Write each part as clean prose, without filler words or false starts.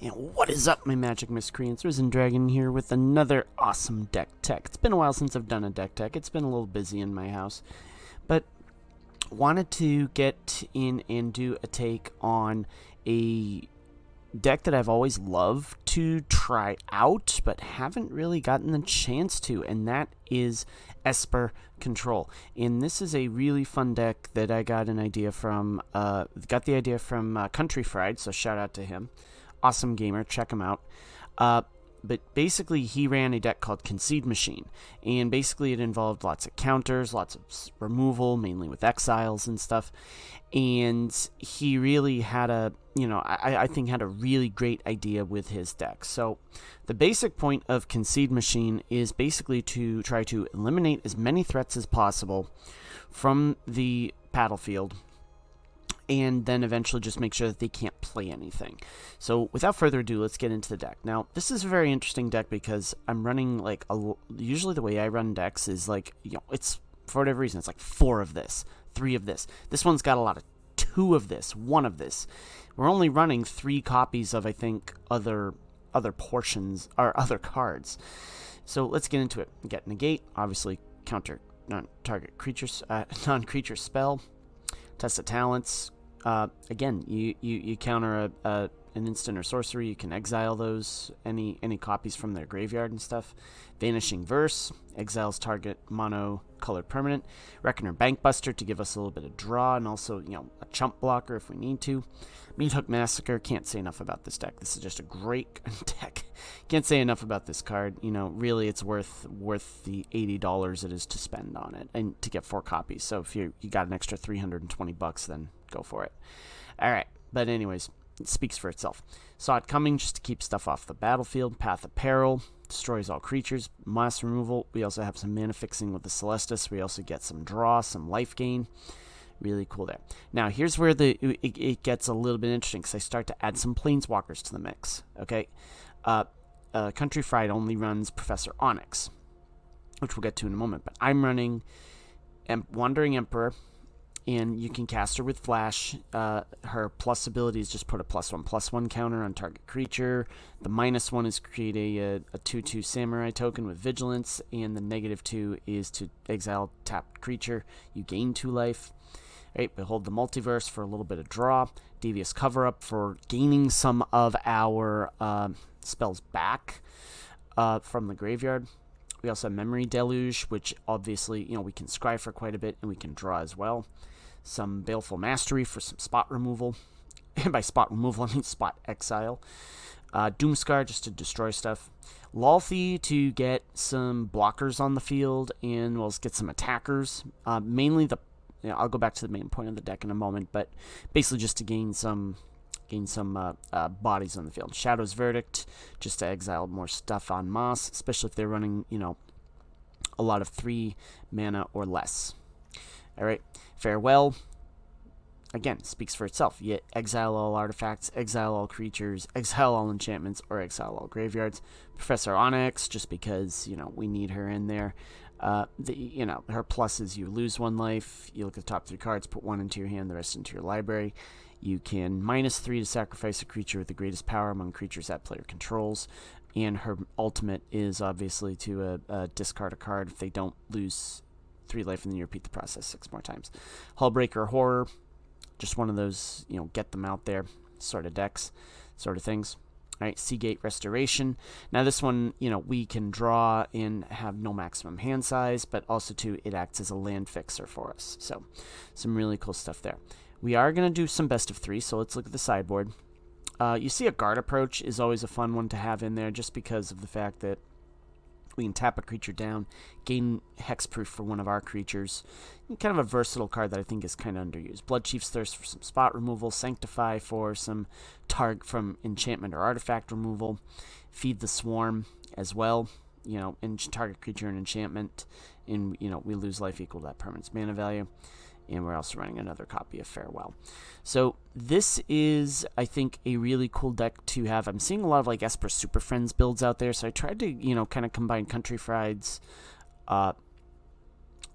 And what is up, my magic miscreants? Risen Dragon here with another awesome deck tech. It's been a while since I've done a deck tech. It's been a little busy in my house, but wanted to get in and do a take on a deck that I've always loved to try out, but haven't really gotten the chance to, and that is Esper Control. And this is a really fun deck that I got the idea from Country Fried, so shout out to him. Awesome gamer, check him out. But basically, he ran a deck called Concede Machine, and basically it involved lots of counters, lots of removal, mainly with exiles and stuff. And he really had I think had a really great idea with his deck. So the basic point of Concede Machine is basically to try to eliminate as many threats as possible from the battlefield, and then eventually just make sure that they can't play anything. So without further ado, let's get into the deck. Now, this is a very interesting deck because I'm running usually the way I run decks is it's for whatever reason, it's like 4 of this, 3 of this. This one's got a lot of 2 of this, 1 of this. We're only running 3 copies of, I think, other portions or other cards. So let's get into it. Get negate, obviously counter non-target creatures, non-creature spell. Test of talents. Again, you counter an instant or sorcery. You can exile those, any copies from their graveyard and stuff. Vanishing Verse exiles target mono colored permanent. Reckoner Bankbuster to give us a little bit of draw, and also a chump blocker if we need to. Meat Hook Massacre. Can't say enough about this deck. This is just a great deck. Can't say enough about this card. Really, it's worth the $80 it is to spend on it and to get 4 copies. So if you got an extra $320, then go for it. All right, but anyways, it speaks for itself. Saw it coming just to keep stuff off the battlefield. Path of Peril destroys all creatures. Mass removal. We also have some mana fixing with the Celestus. We also get some draw, some life gain. Really cool there. Now, here's where it gets a little bit interesting because I start to add some planeswalkers to the mix. Okay, Country Fried only runs Professor Onyx, which we'll get to in a moment. But I'm running Wandering Emperor, and you can cast her with Flash. Her plus ability is just put a +1/+1 counter on target creature. The -1 is create a 2/2 Samurai token with Vigilance, and the -2 is to exile tapped creature. You gain 2 life. Right, Behold the Multiverse for a little bit of draw. Devious Cover-Up for gaining some of our spells back from the graveyard. We also have Memory Deluge, which obviously, we can scry for quite a bit, and we can draw as well. Some Baleful Mastery for some spot removal. And by spot removal, I mean spot exile. Doomscar just to destroy stuff. Lolthy to get some blockers on the field, and we'll get some attackers. Mainly I'll go back to the main point of the deck in a moment, but basically just to gain some bodies on the field. Shadow's Verdict, just to exile more stuff on Moss, especially if they're running, a lot of 3 mana or less. All right, Farewell, again, speaks for itself. You exile all artifacts, exile all creatures, exile all enchantments, or exile all graveyards. Professor Onyx, just because, we need her in there. Her plus is you lose 1 life, you look at the top 3 cards, put 1 into your hand, the rest into your library. You can -3 to sacrifice a creature with the greatest power among creatures that player controls. And her ultimate is obviously to discard a card if they don't lose 3 life, and then you repeat the process 6 more times. Hullbreaker Horror, just one of those, get them out there sort of decks, sort of things. All right, Seagate Restoration. Now this one, we can draw and have no maximum hand size, but also too, it acts as a land fixer for us. So some really cool stuff there. We are going to do some best of 3, so let's look at the sideboard. You see a Guard Approach is always a fun one to have in there just because of the fact that we can tap a creature down, gain hexproof for one of our creatures. Kind of a versatile card that I think is kind of underused. Bloodchief's Thirst for some spot removal. Sanctify for some target from enchantment or artifact removal. Feed the Swarm as well. Target creature and enchantment. And, we lose life equal to that permanent's mana value. And we're also running another copy of Farewell. So this is, I think, a really cool deck to have. I'm seeing a lot of Esper Superfriends builds out there, so I tried to, kind of combine Country Fried's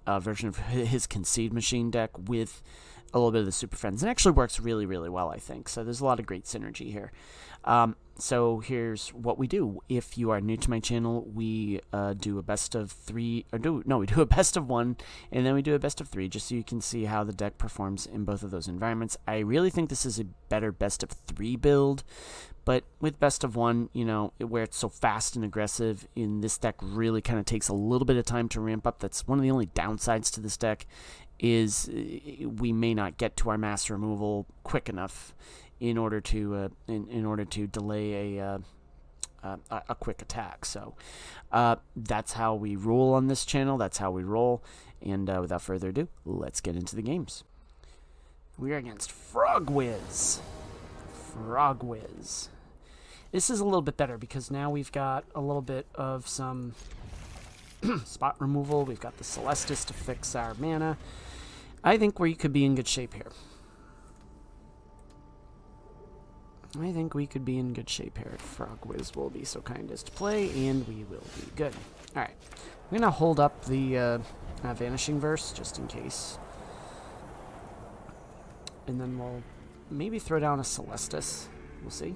version of his Concede Machine deck with a little bit of the Super Friends. It actually works really, really well, I think. So there's a lot of great synergy here. So here's what we do. If you are new to my channel, we do a best of 3, we do a best of 1, and then we do a best of 3, just so you can see how the deck performs in both of those environments. I really think this is a better best of 3 build, but with best of 1, you know, where it's so fast and aggressive, in this deck really kind of takes a little bit of time to ramp up. That's one of the only downsides to this deck, is we may not get to our mass removal quick enough in order to delay a quick attack. So that's how we roll on this channel. That's how we roll. And without further ado, let's get into the games. We are against Frogwiz. Frogwiz. This is a little bit better because now we've got a little bit of some spot removal. We've got the Celestis to fix our mana. I think we could be in good shape here. I think we could be in good shape here. Frogwiz will be so kind as to play, and we will be good. Alright. I'm going to hold up the Vanishing Verse, just in case. And then we'll maybe throw down a Celestis. We'll see.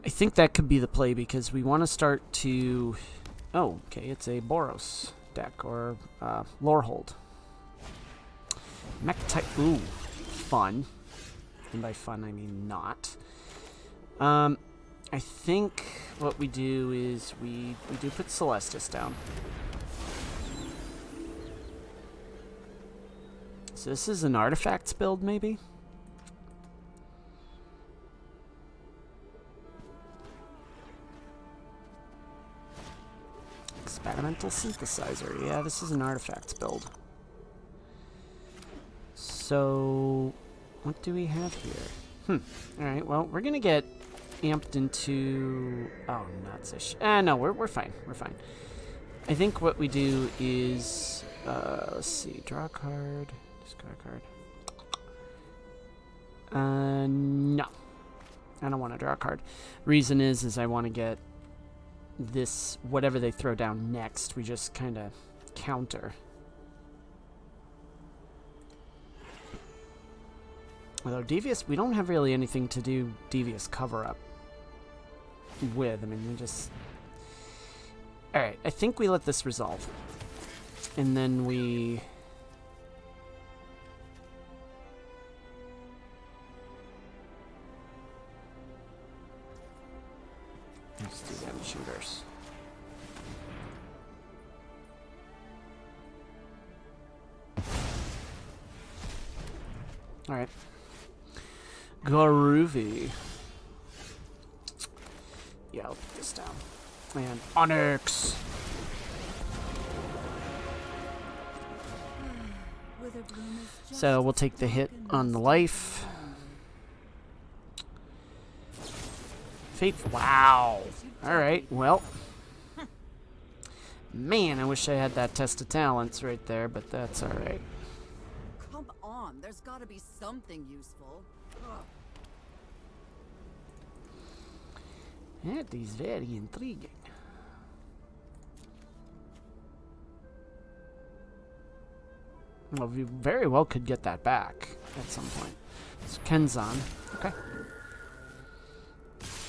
I think that could be the play, because we want to start to... Oh, okay, it's a Boros deck, or Lorehold. Mech type... Ooh, fun. And by fun, I mean not. I think what we do is we do put Celestis down. So this is an artifacts build, maybe? Experimental synthesizer. Yeah, this is an artifacts build. So... what do we have here? Alright, well, we're gonna get amped into... Oh, nuts-ish. No, we're fine. We're fine. I think what we do is... let's see. Draw a card. Discard a card. No. I don't want to draw a card. Reason is I want to get this... whatever they throw down next, we just kind of counter. Although Devious, we don't have really anything to do Devious cover-up with. I mean, we just... Alright, I think we let this resolve. And then we... Let's do Vanishing Verse. Alright. Groovy. Yeah, I'll put this down. And Onyx. So we'll take the hit on the life. Fate. Wow. Alright, well. Man, I wish I had that test of talents right there, but that's alright. Come on, there's gotta be something useful. That is very intriguing. Well, we very well could get that back at some point. It's Kenzan. Okay.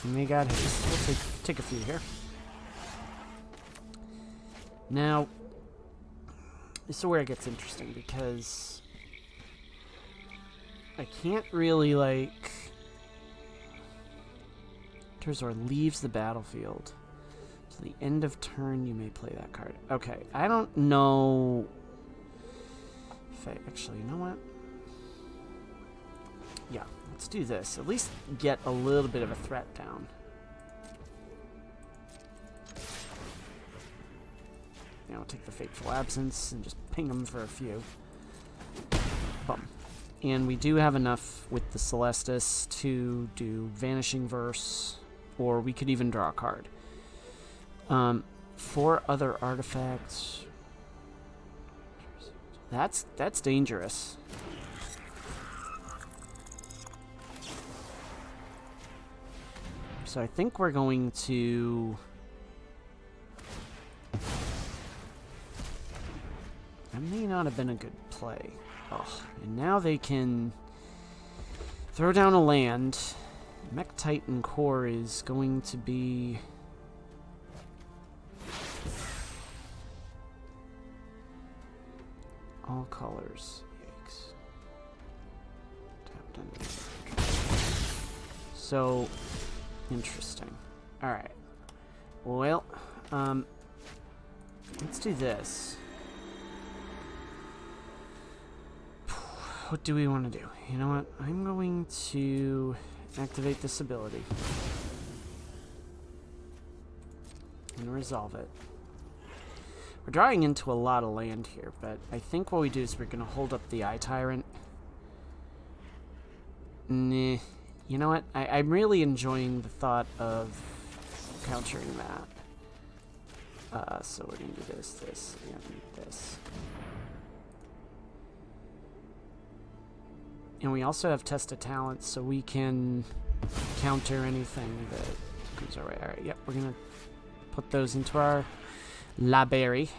And we got haste. We'll take a few here. Now, this is where it gets interesting, because I can't really, like... or leaves the battlefield. To the end of turn, you may play that card. Okay, I don't know if I actually, you know what? Yeah, let's do this. At least get a little bit of a threat down. You know, take the Fateful Absence and just ping them for a few. Bum. And we do have enough with the Celestis to do Vanishing Verse, or we could even draw a card. 4 other artifacts. That's dangerous. So I think we're going to... That may not have been a good play. Oh, and now they can throw down a land. Mech Titan Core is going to be... all colors. Yikes. Tapped into. So, interesting. Alright. Well, let's do this. What do we want to do? You know what? I'm going to activate this ability and resolve it. We're drawing into a lot of land here, but I think what we do is we're going to hold up the Eye Tyrant. Nah. You know what? I'm really enjoying the thought of countering that. So we're going to do this, this, and this. And we also have Test of Talents, so we can counter anything that comes our way. Alright, yep, we're going to put those into our library.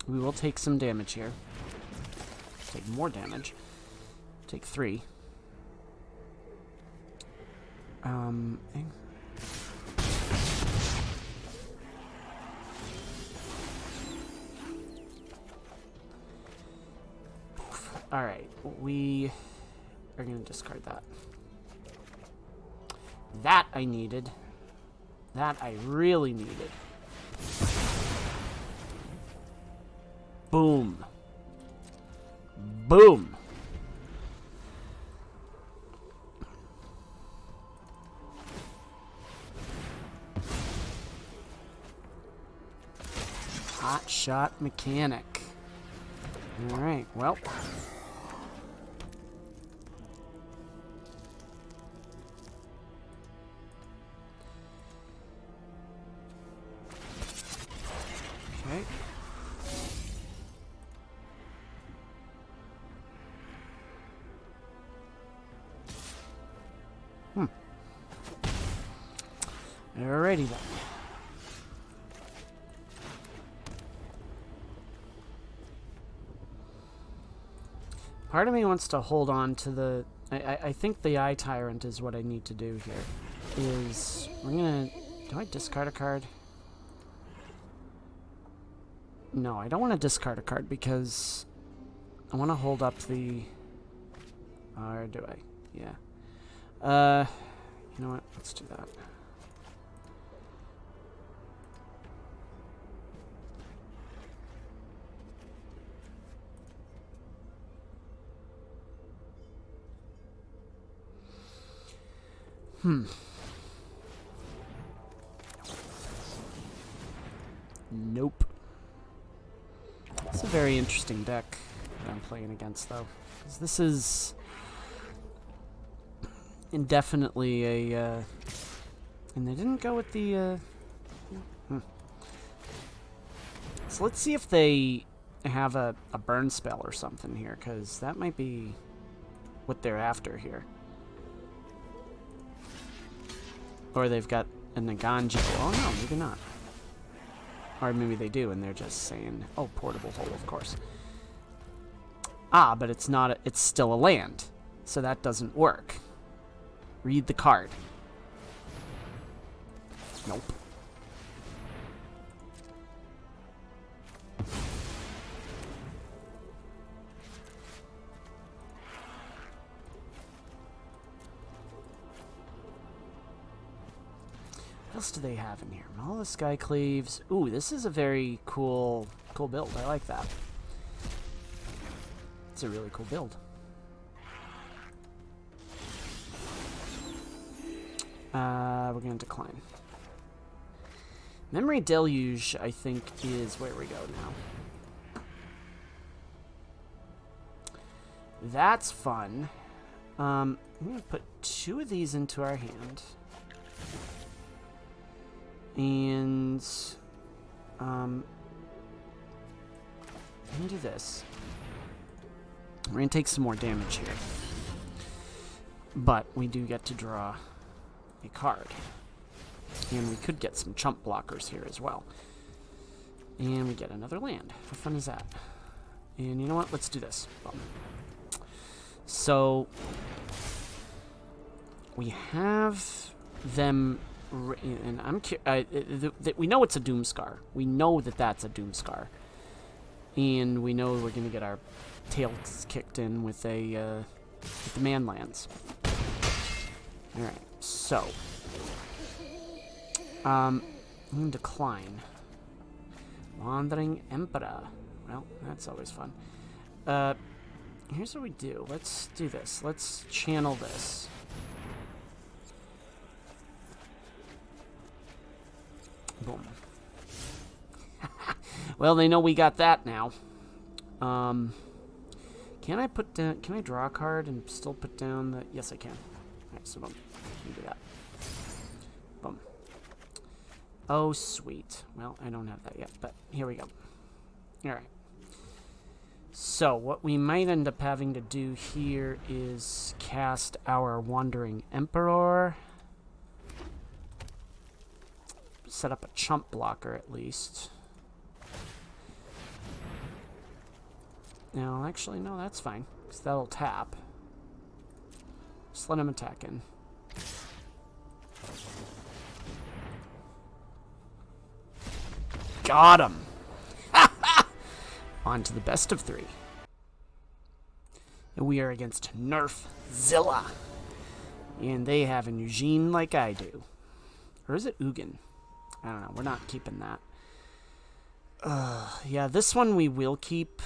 We will take some damage here. Take more damage. Take 3. Alright, we are going to discard that. That I needed. That I really needed. Boom. Boom. Hot shot mechanic. Alright, well. Okay. Alrighty then. Part of me wants to hold on to the... I think the Eye Tyrant is what I need to do here. Is... we're gonna... do I discard a card? No, I don't want to discard a card because I want to hold up the... or do I? Yeah. You know what? Let's do that. Nope. It's a very interesting deck that I'm playing against, though. 'Cause this is indefinitely a... and they didn't go with the... So let's see if they have a burn spell or something here, because that might be what they're after here. Or they've got a Naganji. Oh no, maybe not. Or maybe they do, and they're just saying, "Oh, portable hole, of course." Ah, but it's not. It's still a land, so that doesn't work. Read the card. Nope. What else do they have in here? All the Sky Cleaves. Ooh, this is a very cool build. I like that. It's a really cool build. We're going to decline. Memory Deluge, I think, is where we go now. That's fun. I'm going to put 2 of these into our hand. And I'm gonna do this. We're gonna take some more damage here, but we do get to draw a card, and we could get some chump blockers here as well. And we get another land. How fun is that? And you know what? Let's do this. So we have them, and we know it's a Doomscar. We know that that's a Doomscar, and we know we're gonna get our tails kicked in with the Manlands. All right, so I'm gonna decline. Wandering Emperor. Well, that's always fun. Here's what we do. Let's do this. Let's channel this. Boom. Well, they know we got that now. Can I put down... Can I draw a card and still put down the... Yes, I can. Alright, so boom. Let me do that. Boom. Oh, sweet. Well, I don't have that yet, but here we go. Alright. So, what we might end up having to do here is cast our Wandering Emperor. Set up a chump blocker, at least. No, actually, no, that's fine. Because that'll tap. Just let him attack in. Got him! On to the best of 3. And we are against Nerfzilla. And they have an Eugene like I do. Or is it Ugin? I don't know. We're not keeping that. Yeah, this one we will keep.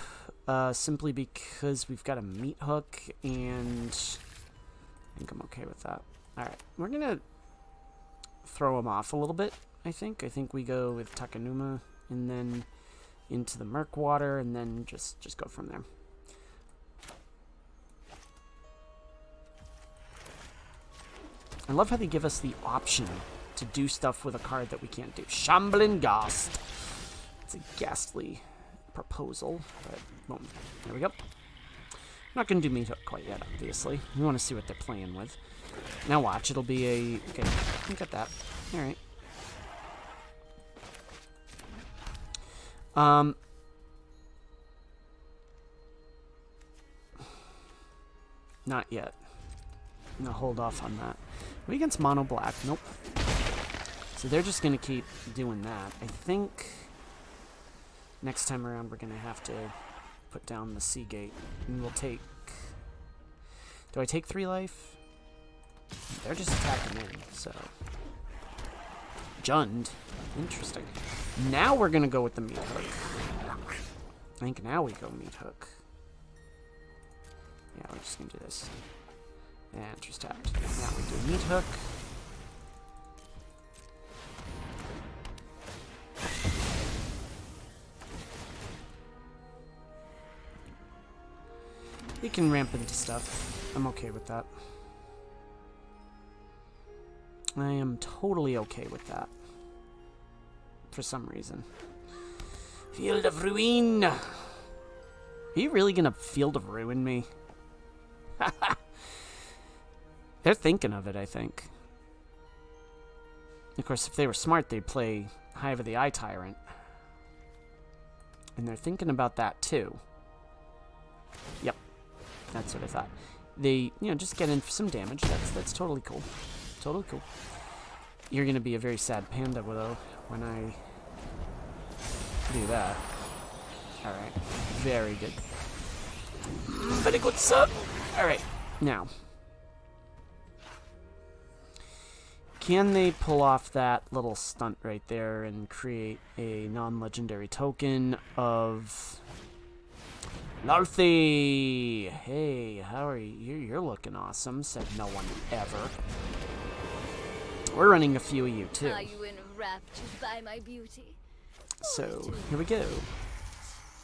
Simply because we've got a meat hook. And I think I'm okay with that. Alright. We're going to throw him off a little bit, I think. I think we go with Takanuma. And then into the Murkwater. And then just go from there. I love how they give us the option to do stuff with a card that we can't do. Shambling Ghast. It's a ghastly proposal, but boom. There we go. I'm not going to do meat hook quite yet, obviously. We want to see what they're playing with. Now watch, it'll be a... Okay, look at that. Alright. Not yet. I'm going to hold off on that. Are we against mono black? Nope. So they're just going to keep doing that. I think next time around we're going to have to put down the Seagate. And we'll take... Do I take 3 life? They're just attacking in, so... Jund. Interesting. Now we're going to go with the meat hook. I think now we go meat hook. Yeah, we're just going to do this. And just tapped. Now we do meat hook. He can ramp into stuff. I'm okay with that. I am totally okay with that. For some reason. Field of Ruin! Are you really gonna Field of Ruin me? They're thinking of it, I think. Of course, if they were smart, they'd play Hive of the Eye Tyrant. And they're thinking about that, too. Yep. That's what I thought. They, you know, just get in for some damage. That's totally cool. Totally cool. You're going to be a very sad panda, though, when I do that. Alright. Very good. Very good, sir. Alright. Now. Can they pull off that little stunt right there and create a non-legendary token of Larthy? Hey, how are you? You're looking awesome, said no one ever. We're running a few of you, too. Are you enraptured by my beauty? So, here we go.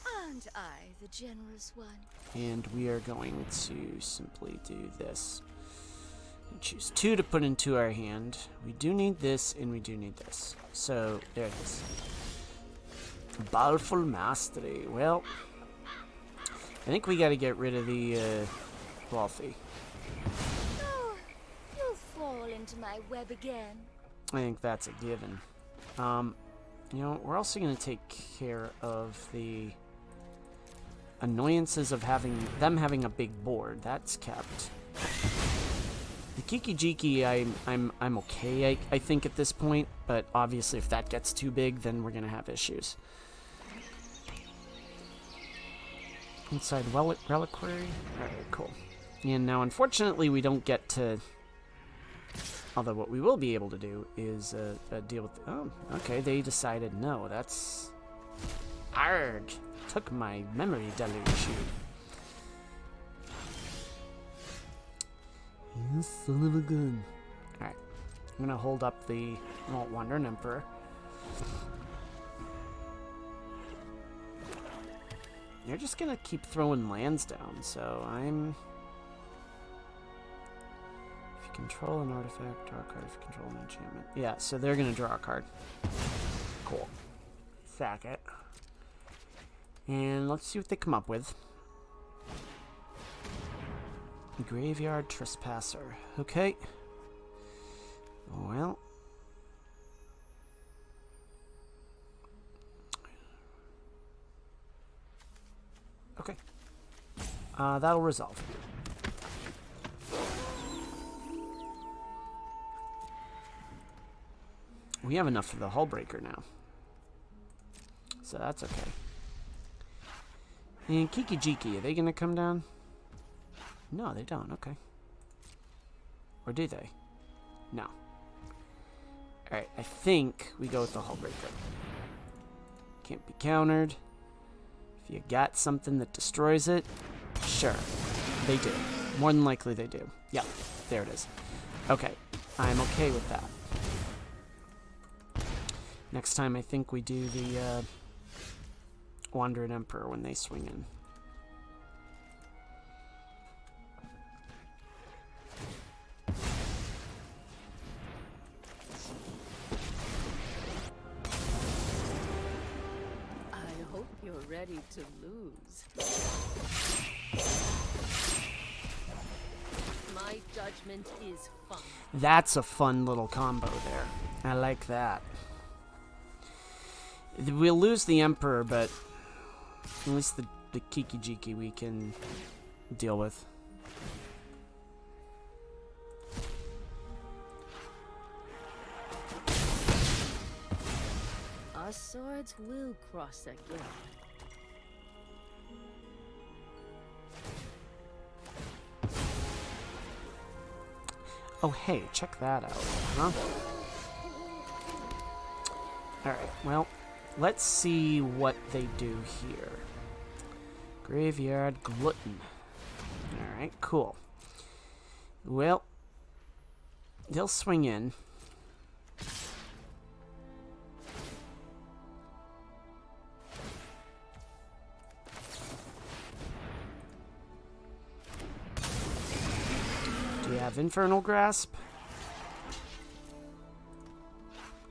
Aren't I the generous one? And we are going to simply do this. And choose 2 to put into our hand. We do need this, and we do need this. So, there it is. Baleful Mastery. Well, I think we got to get rid of the Wolfie. Oh, you'll fall into my web again. I think that's a given. You know, we're also going to take care of the annoyances of having a big board. That's kept. The Kiki Jiki, I'm okay, I think, at this point, but obviously if that gets too big, then we're gonna have issues. Inside Reliquary? Alright, cool. And now, unfortunately, we don't get to... Although what we will be able to do is deal with... Oh, okay, they decided no, that's... Arg! Took my memory deluge. You son of a gun. Alright. I'm gonna hold up the Wandering Emperor. They're just gonna keep throwing lands down, so I'm... If you control an artifact, draw a card. If you control an enchantment. Yeah, so they're gonna draw a card. Cool. Sack it. And let's see what they come up with. Graveyard Trespasser. Okay. Well. Okay. That'll resolve. We have enough for the Hullbreaker now. So that's okay. And Kiki Jiki, are they going to come down? No, they don't. Okay. Or do they? No. Alright, I think we go with the Hullbreaker. Can't be countered. If you got something that destroys it, sure. They do. More than likely they do. Yep, there it is. Okay, I'm okay with that. Next time I think we do the Wandering Emperor when they swing in. Ready to lose. My judgment is fun. That's a fun little combo there. I like that. We'll lose the Emperor, but at least the Kiki Jiki we can deal with. Our swords will cross again. Oh, hey, check that out, huh? Alright, well, let's see what they do here. Graveyard Glutton. Alright, cool. Well, they'll swing in. Have Infernal Grasp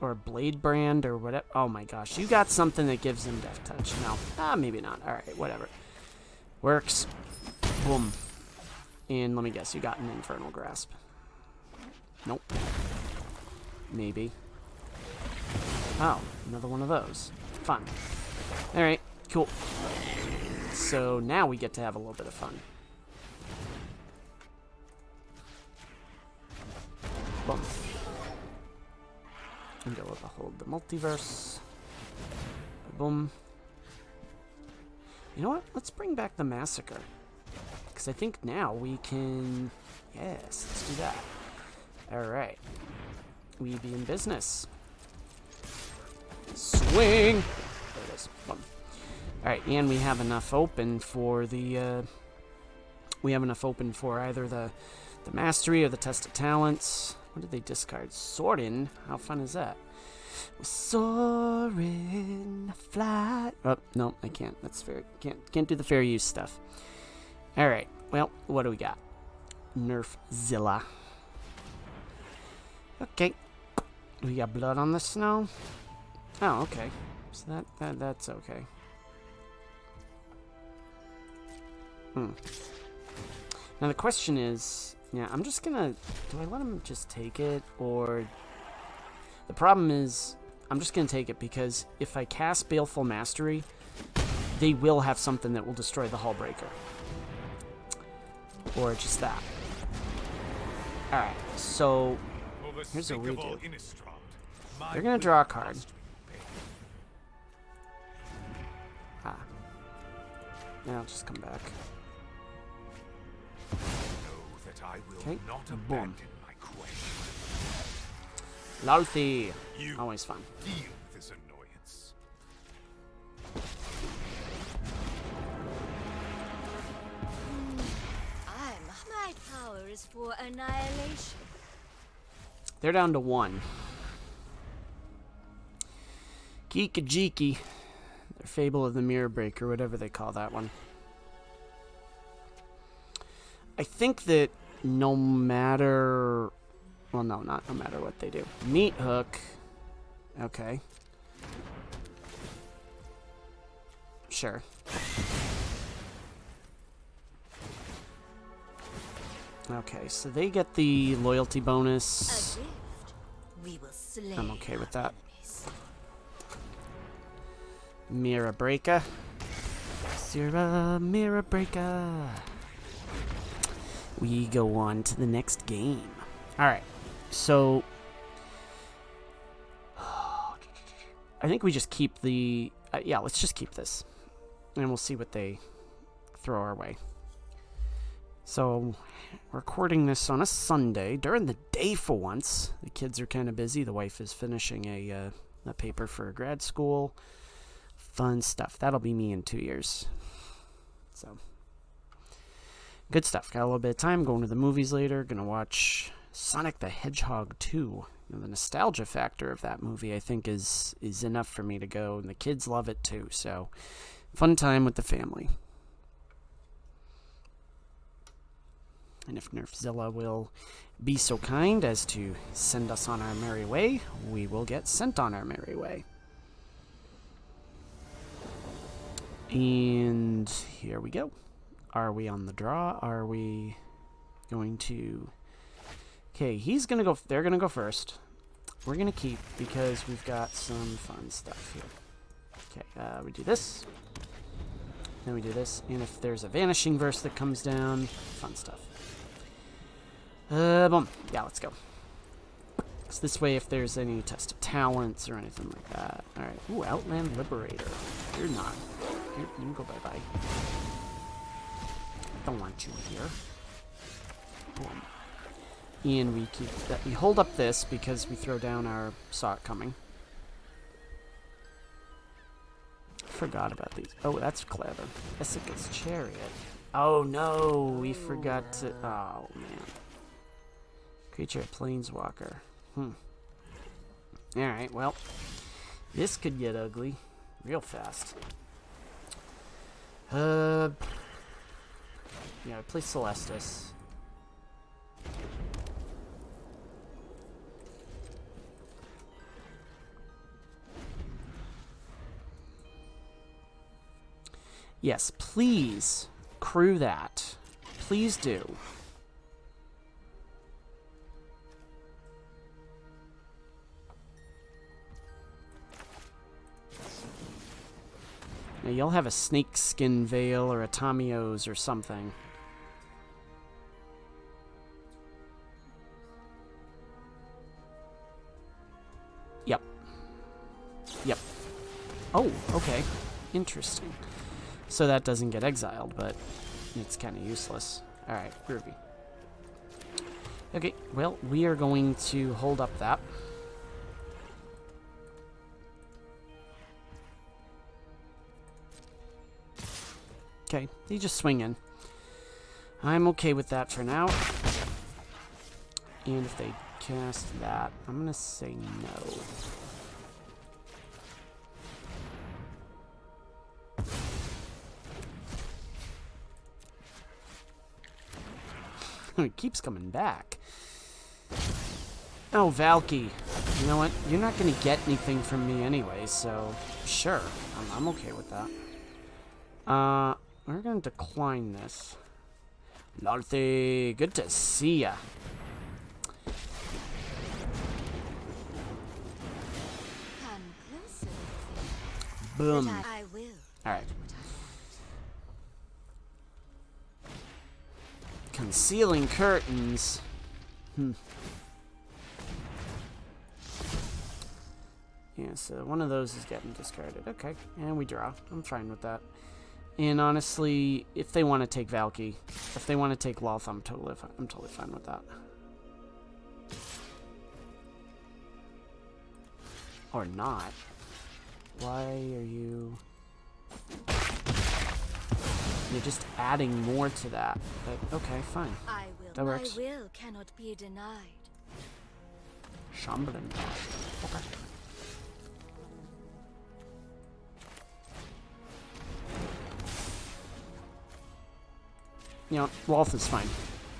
or Blade Brand or whatever. Oh my gosh, you got something that gives him Death Touch. No, maybe not. All right, whatever. Works. Boom. And let me guess, you got an Infernal Grasp. Nope. Maybe. Oh, another one of those. Fun. All right, cool. So now we get to have a little bit of fun. Boom. And go with a Hold the Multiverse. Boom. You know what? Let's bring back the Massacre. Because I think now we can... Yes, let's do that. Alright. We be in business. Swing! There it is. Boom. Alright, and we have enough open for the... we have enough open for either the Mastery or the Test of Talents. What did they discard? Soarin'? How fun is that? Soarin', fly. Oh, no, I can't. That's fair. Can't do the fair use stuff. Alright, well, what do we got? Nerf Zilla. Okay. We got blood on the snow? Oh, okay. So that's okay. Now the question is... Yeah, I'm just gonna... Do I let him just take it, or... The problem is, I'm just gonna take it because if I cast Baleful Mastery, they will have something that will destroy the hull breaker. Or just that. Alright, so here's what we do. They're going to draw a card. Ah. And I'll just come back. Okay, boom. Lalthi. Always fun. My power is for annihilation. They're down to 1. Geekajiki. Their Fable of the Mirror Breaker, whatever they call that one. I think that no matter... Well, no, not no matter what they do. Meat Hook. Okay. Sure. Okay, so they get the loyalty bonus. We will slay I'm okay with that. enemies. Mirror Breaker. Sierra Mirror Breaker. We go on to the next game. Alright, so... I think we just keep the... yeah, let's just keep this. And we'll see what they throw our way. So, recording this on a Sunday, during the day for once. The kids are kind of busy. The wife is finishing a paper for grad school. Fun stuff. That'll be me in 2 years. So, good stuff. Got a little bit of time. Going to the movies later. Gonna watch Sonic the Hedgehog 2. You know, the nostalgia factor of that movie, I think, is enough for me to go. And the kids love it, too. So, fun time with the family. And if Nerfzilla will be so kind as to send us on our merry way, we will get sent on our merry way. And here we go. Are we on the draw? Are we going to... Okay, he's going to go... They're going to go first. We're going to keep because we've got some fun stuff here. Okay, we do this. Then we do this. And if there's a Vanishing Verse that comes down, fun stuff. Boom. Yeah, let's go. So this way, if there's any test of talents or anything like that. Alright. Ooh, Outland Liberator. You're not. You can go bye-bye. Don't want you here. Boom. And we keep that. We hold up this because we throw down our saw it coming. Forgot about these. Oh, that's clever. Essica's Chariot. Oh no, we forgot to. Oh man. Creature Planeswalker. Alright, well. This could get ugly real fast. Yeah, play Celestis. Yes, please crew that. Please do. Now you'll have a Snakeskin Veil or a Tamiyo's or something. Yep. Yep. Oh, okay. Interesting. So that doesn't get exiled, but it's kind of useless. Alright, groovy. Okay, well, we are going to hold up that. Okay, they just swing in. I'm okay with that for now. And if they cast that, I'm gonna say no. It keeps coming back. Oh, Valky. You know what? You're not gonna get anything from me anyway, so sure. I'm okay with that. We're gonna decline this. Lalthi, good to see ya. Come closer. Boom. I will. Alright. Concealing curtains. Yeah, so one of those is getting discarded. Okay, and we draw. I'm fine with that. And honestly, if they want to take Valky, if they want to take Loth, I'm totally fine with that. Or not. Why are you... You're just adding more to that. But okay, fine. I will. That works. My will cannot be denied. Shambling. Okay. You know, Loth is fine.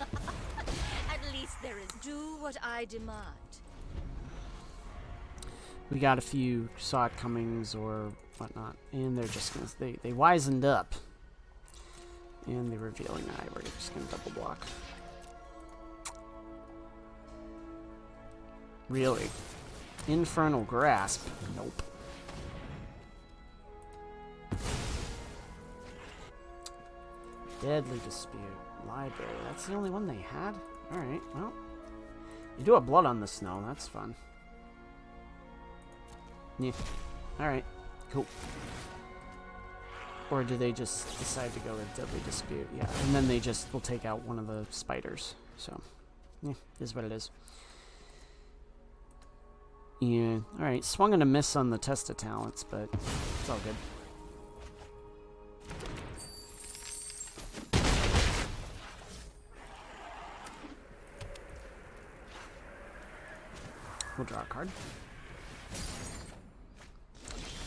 At least there is. Do what I demand. We got a few shortcomings or whatnot, and they're just gonna they wisened up, and they're revealing eye. We're just gonna double block. Really, Infernal Grasp? Nope. Deadly Dispute Library. That's the only one they had. All right. Well, you do have blood on the snow. That's fun. Yeah. Alright. Cool. Or do they just decide to go with Deadly Dispute? Yeah. And then they just will take out one of the spiders. So, yeah. Is what it is. Yeah. Alright. Swung and a miss on the test of talents, but it's all good. We'll draw a card.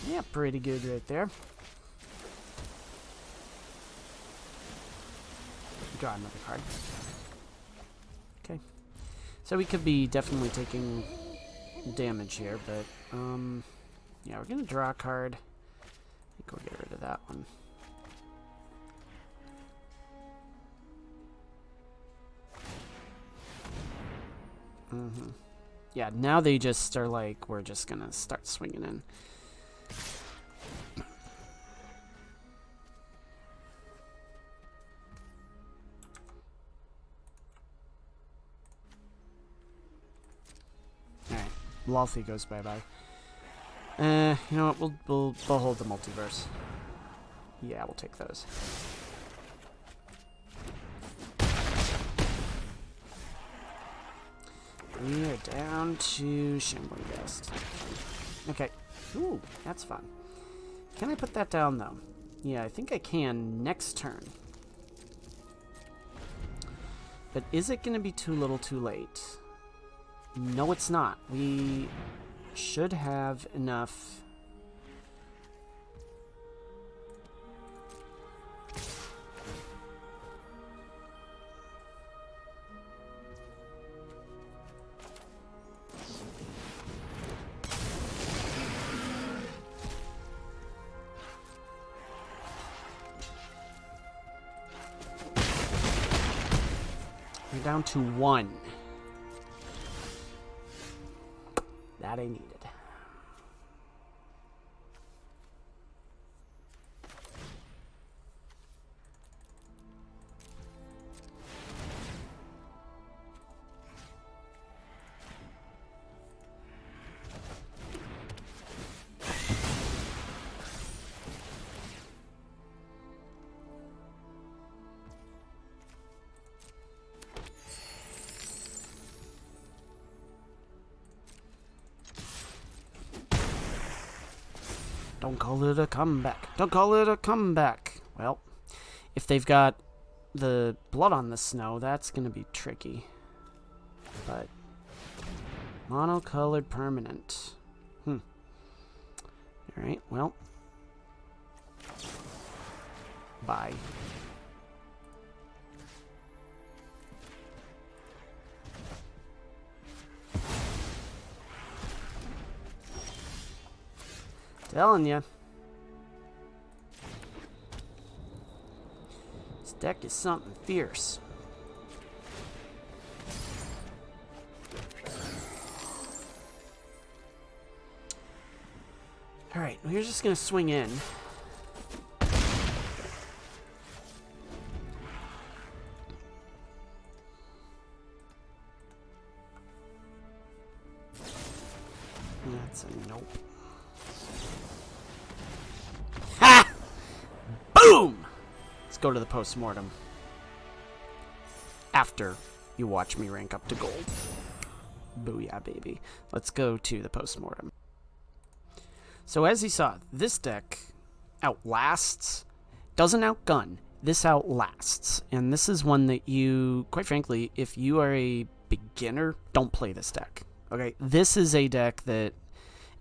Yeah, pretty good right there. Draw another card. Okay. So we could be definitely taking damage here, but, yeah, we're gonna draw a card. I think we'll get rid of that one. Yeah, now they just are like, we're just gonna start swinging in. Alright, Lothy goes bye-bye. You know what, we'll hold the multiverse. Yeah, we'll take those. We are down to Shambling Gust. Okay. Ooh, that's fun. Can I put that down, though? Yeah, I think I can next turn. But is it going to be too little too late? No, it's not. We should have enough... We're down to 1. That I needed. Don't call it a comeback. Don't call it a comeback. Well, if they've got the blood on the snow, that's going to be tricky. But monocolored permanent. Alright, well. Bye. Telling ya. This deck is something fierce. Alright, we're just gonna swing in. That's a nope. Ha! Boom! Let's go to the postmortem. After you watch me rank up to gold. Booyah, baby. Let's go to the postmortem. So as you saw, this deck outlasts, doesn't outgun. This outlasts. And this is one that you, quite frankly, if you are a beginner, don't play this deck. Okay? This is a deck that,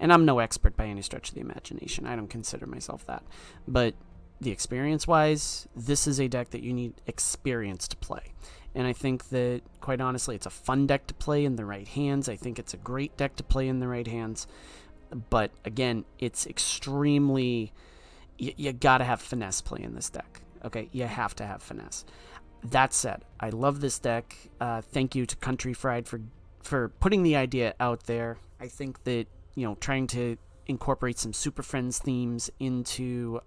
and I'm no expert by any stretch of the imagination. I don't consider myself that. But the experience-wise, this is a deck that you need experience to play. And I think that, quite honestly, it's a fun deck to play in the right hands. I think it's a great deck to play in the right hands. But, again, it's extremely... You gotta have finesse playing this deck. Okay? You have to have finesse. That said, I love this deck. Thank you to Country Fried for putting the idea out there. I think that, trying to incorporate some Super Friends themes into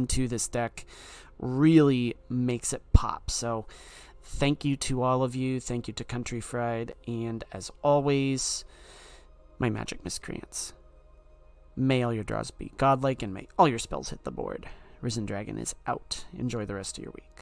this deck really makes it pop. So... thank you to all of you. Thank you to Country Fried. And as always, my magic miscreants. May all your draws be godlike and may all your spells hit the board. Risen Dragon is out. Enjoy the rest of your week.